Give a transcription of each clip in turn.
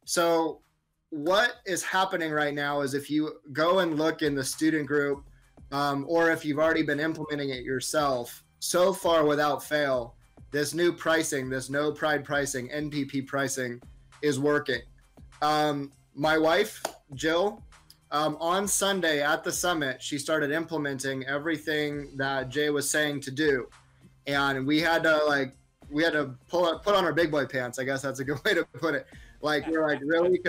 So what is happening right now is if you go and look in the student group, or if you've already been implementing it yourself, so far without fail, this new pricing, this no pride pricing, NPP pricing is working. My wife, Jill, on Sunday at the summit, she started implementing everything that Jay was saying to do. And we had to put on our big boy pants. I guess that's a good way to put it. Like, we're like, really?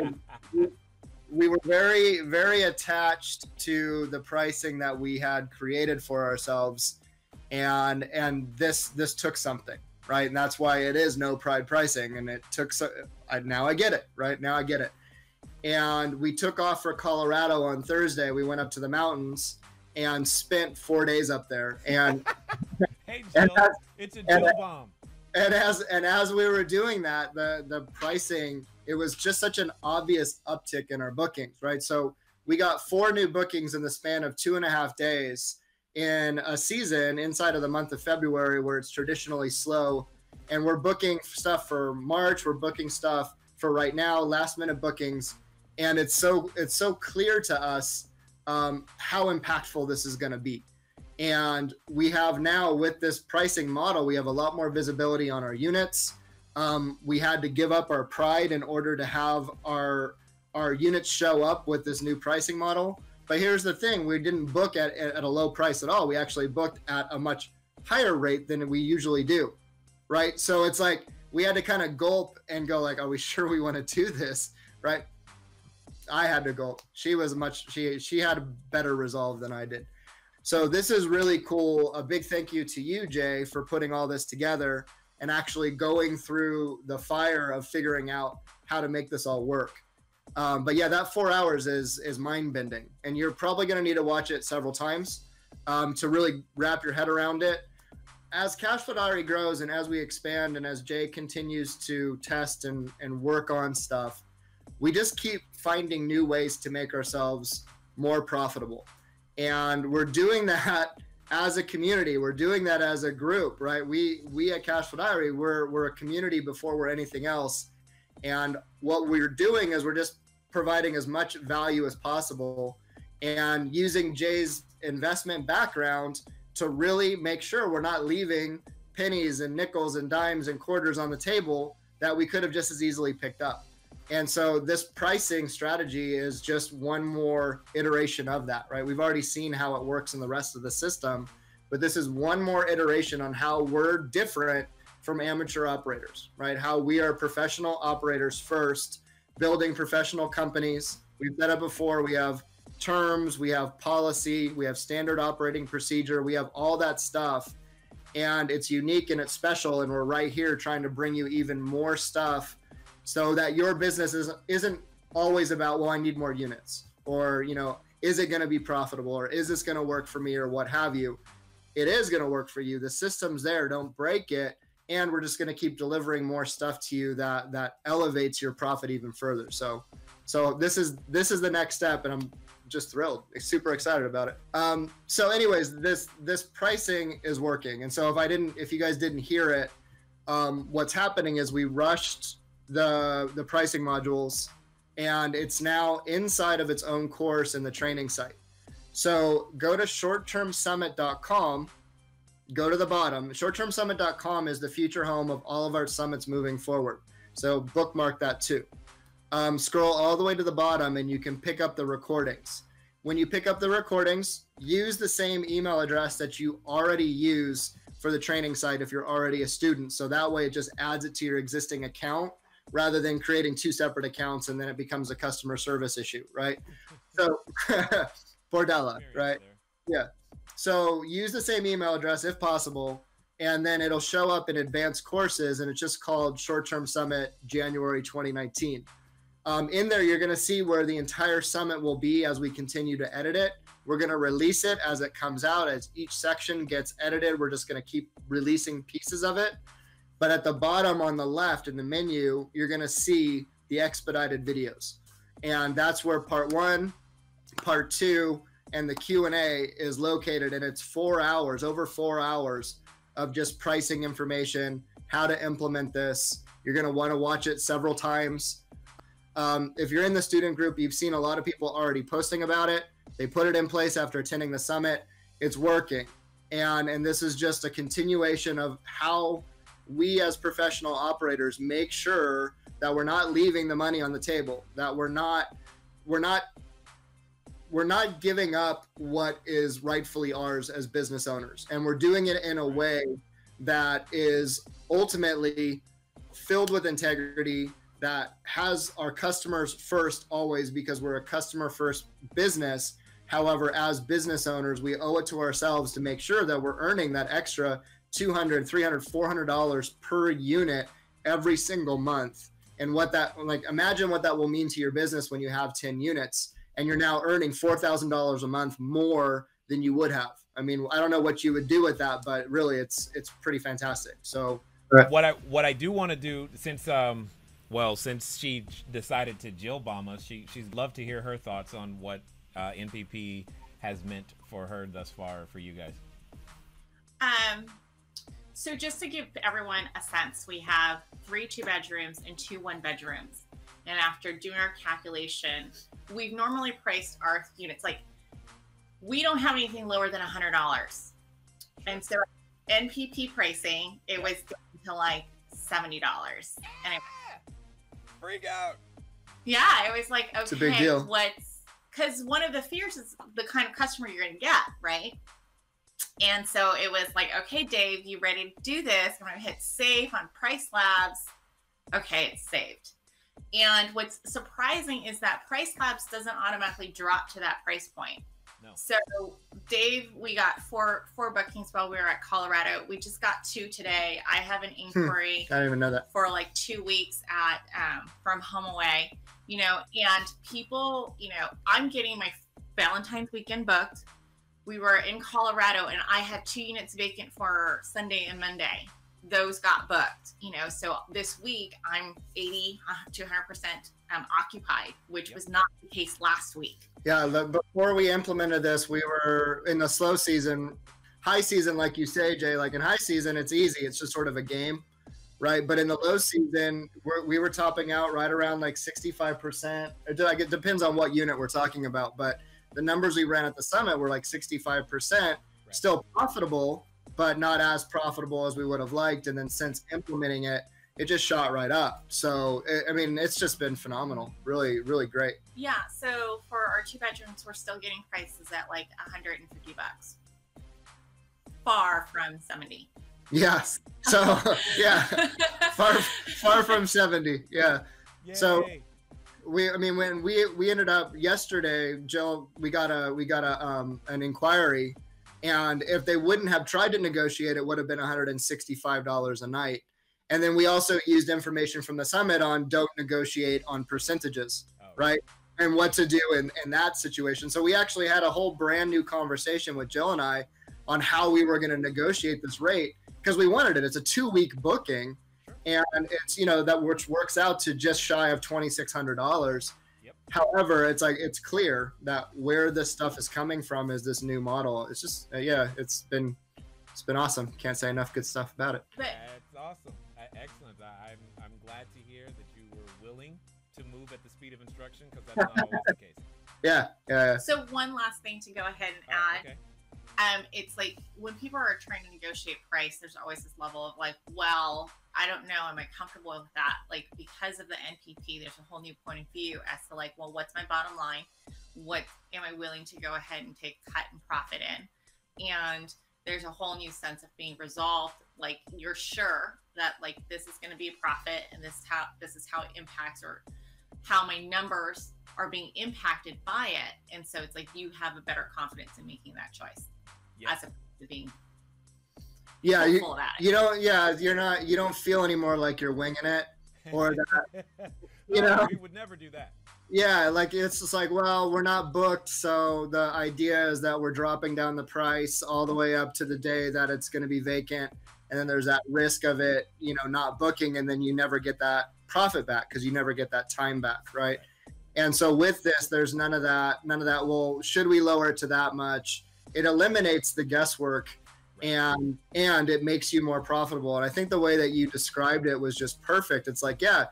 We were very, very attached to the pricing that we had created for ourselves. And this took something, right? And that's why it is no pride pricing. And it took, now I get it, right? Now I get it. And we took off for Colorado on Thursday. We went up to the mountains and spent 4 days up there. And hey, Jill, it's a Jill bomb. And as we were doing that, the pricing, it was just such an obvious uptick in our bookings, right? So we got 4 new bookings in the span of 2.5 days in a season inside of the month of February, where it's traditionally slow. And we're booking stuff for March. We're booking stuff for right now, last minute bookings. And it's so clear to us how impactful this is going to be. And we have now, with this pricing model, we have a lot more visibility on our units. We had to give up our pride in order to have our units show up with this new pricing model. But here's the thing, we didn't book at a low price at all. We actually booked at a much higher rate than we usually do, right? So it's like, we had to kind of gulp and go like, are we sure we want to do this, right? I had to gulp. She had a better resolve than I did. So this is really cool. A big thank you to you, Jay, for putting all this together and actually going through the fire of figuring out how to make this all work. But yeah, that 4 hours is mind-bending, and you're probably going to need to watch it several times to really wrap your head around it. As Cashflow grows and as we expand and as Jay continues to test and work on stuff, we just keep finding new ways to make ourselves more profitable. And we're doing that as a community. We're doing that as a group, right? We at Cashflow Diary, we're a community before we're anything else. And what we're doing is we're just providing as much value as possible and using Jay's investment background to really make sure we're not leaving pennies and nickels and dimes and quarters on the table that we could have just as easily picked up. And so this pricing strategy is just one more iteration of that, right? We've already seen how it works in the rest of the system, but this is one more iteration on how we're different from amateur operators, right? How we are professional operators first, building professional companies. We've said it before, we have terms, we have policy, we have standard operating procedure, we have all that stuff, and it's unique and it's special, and we're right here trying to bring you even more stuff so that your business isn't always about, well, I need more units, or, you know, is it going to be profitable, or is this going to work for me, or what have you. It is going to work for you. The system's there, don't break it, and we're just going to keep delivering more stuff to you that elevates your profit even further. So this is the next step, and I'm just thrilled, super excited about it. So anyways, this pricing is working. And so if you guys didn't hear it, what's happening is we rushed the pricing modules, and it's now inside of its own course in the training site. So go to shorttermsummit.com, go to the bottom. Shorttermsummit.com is the future home of all of our summits moving forward. So bookmark that too. Scroll all the way to the bottom and you can pick up the recordings. When you pick up the recordings, use the same email address that you already use for the training site if you're already a student. So that way it just adds it to your existing account rather than creating 2 separate accounts and then it becomes a customer service issue, right? So Portola, right? Yeah. So use the same email address if possible, and then it'll show up in advanced courses, and it's just called Short-Term Summit January 2019. In there, you're going to see where the entire summit will be as we continue to edit it. We're going to release it as it comes out. As each section gets edited, we're just going to keep releasing pieces of it. But at the bottom on the left in the menu, you're going to see the expedited videos. And that's where part 1, part 2, and the Q&A is located. And it's 4 hours, over 4 hours of just pricing information, how to implement this. You're going to want to watch it several times. If you're in the student group, you've seen a lot of people already posting about it. They put it in place after attending the summit. It's working. And this is just a continuation of how we as professional operators make sure that we're not leaving the money on the table, that we're not giving up what is rightfully ours as business owners. And we're doing it in a way that is ultimately filled with integrity, that has our customers first always, because we're a customer first business. However, as business owners, we owe it to ourselves to make sure that we're earning that extra $200, $300, $400 per unit every single month. And what that, like, imagine what that will mean to your business when you have 10 units and you're now earning $4,000 a month more than you would have. I mean, I don't know what you would do with that, but really it's pretty fantastic. So what I do want to do, since since she decided to Jill bomb us, she'd love to hear her thoughts on what NPP has meant for her thus far for you guys. So just to give everyone a sense, we have 3 2-bedrooms and 2 1-bedrooms. And after doing our calculation, we've normally priced our units, like, we don't have anything lower than $100. And so NPP pricing, it was down to like $70. And freak out. Yeah, it was like, okay, it's a big deal. Because one of the fears is the kind of customer you're going to get, right? And so it was like, okay, Dave, you ready to do this? I'm going to hit save on Price Labs. Okay, it's saved. And what's surprising is that Price Labs doesn't automatically drop to that price point. No. So Dave, we got four bookings while we were at Colorado. We just got 2 today. I have an inquiry I didn't even know that. for like 2 weeks at from home away, and people, I'm getting my Valentine's weekend booked. We were in Colorado and I had 2 units vacant for Sunday and Monday. Those got booked, so this week I'm 80 to 100% occupied, which was not the case last week. Yeah, before we implemented this, we were in the slow season. High season, like you say, Jay, like in high season, it's easy. It's just sort of a game, right? But in the low season, we were topping out right around like 65%. It depends on what unit we're talking about, but the numbers we ran at the summit were like 65%, still profitable, but not as profitable as we would have liked. And then since implementing it, it just shot right up. So, I mean, it's just been phenomenal. Really, really great. Yeah. So for our 2 bedrooms, we're still getting prices at like $150. Far from 70. Yes. So, yeah, far from 70. Yeah. Yay. So when we ended up yesterday, Jill, we got an inquiry, and if they wouldn't have tried to negotiate, it would have been $165 a night. And then we also used information from the summit on don't negotiate on percentages, right? And what to do in that situation. So we actually had a whole brand new conversation with Jill and I on how we were going to negotiate this rate, because we wanted it. It's a 2-week booking, and it's, that which works out to just shy of $2,600. Yep. However, it's clear that where this stuff is coming from is this new model. It's just, it's been awesome. Can't say enough good stuff about it. That's awesome. Excellent. I'm glad to hear that you were willing to move at the speed of instruction, because that's not always the case. Yeah. So one last thing to go ahead and add. Okay. It's like when people are trying to negotiate price, there's always this level of like, well, I don't know, am I comfortable with that? Like, because of the NPP, there's a whole new point of view as to like, well, what's my bottom line? What am I willing to go ahead and take cut and profit in? And there's a whole new sense of being resolved. Like, you're sure that like this is going to be a profit, and this is how it impacts, or how my numbers are being impacted by it. And so it's like you have a better confidence in making that choice, as opposed to being you don't feel anymore like you're winging it, or that we would never do that. Yeah, like it's just like, well, we're not booked, so the idea is that we're dropping down the price all the way up to the day that it's going to be vacant, and then there's that risk of it, not booking, and then you never get that profit back because you never get that time back, right? And so with this, there's none of that. Well, should we lower it to that much? It eliminates the guesswork, and it makes you more profitable. And I think the way that you described it was just perfect. It's like, yeah,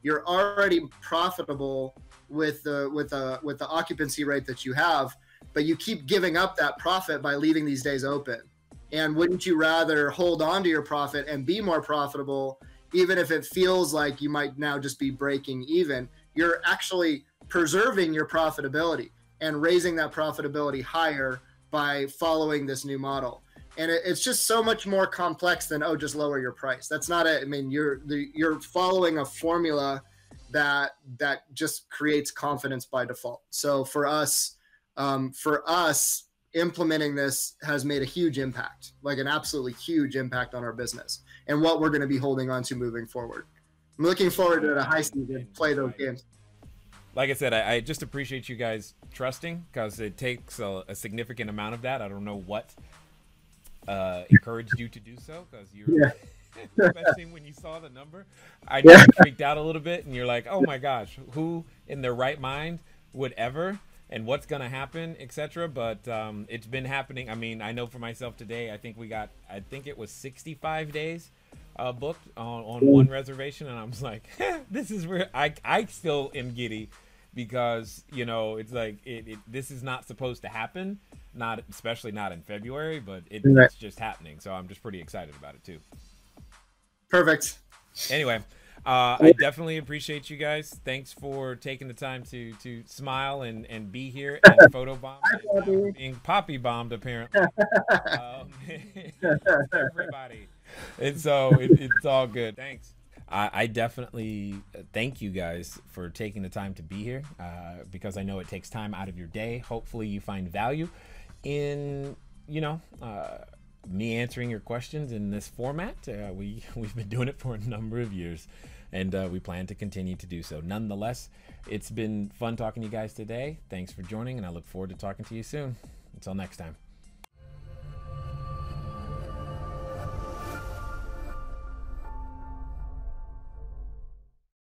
You're already profitable with the occupancy rate that you have, but you keep giving up that profit by leaving these days open. And wouldn't you rather hold on to your profit and be more profitable, even if it feels like you might now just be breaking even? You're actually preserving your profitability and raising that profitability higher by following this new model. And it's just so much more complex than, oh, just lower your price. That's not it. I mean, you're following a formula that just creates confidence by default. So for us, implementing this has made a huge impact, like an absolutely huge impact on our business and what we're going to be holding on to moving forward. I'm looking forward to the high season to play those games. Like I said, I just appreciate you guys trusting, because it takes a significant amount of that. I don't know what encouraged you to do so, because you're especially when you saw the number, I just freaked out a little bit, and you're like, oh my gosh, who in their right mind would ever, and what's gonna happen, etc. But it's been happening. I mean, I know for myself today, I think it was 65 days booked on one reservation, and I was like, this is where I still am giddy, because it's like this is not supposed to happen, especially not in February, but it's just happening. So I'm just pretty excited about it too. Perfect. Anyway, I definitely appreciate you guys. Thanks for taking the time to smile and be here and photobomb and being poppy bombed apparently. Everybody. And so it's all good. Thanks. I definitely thank you guys for taking the time to be here, because I know it takes time out of your day. Hopefully you find value in, me answering your questions in this format. We've been doing it for a number of years, and we plan to continue to do so. Nonetheless, it's been fun talking to you guys today. Thanks for joining, and I look forward to talking to you soon. Until next time.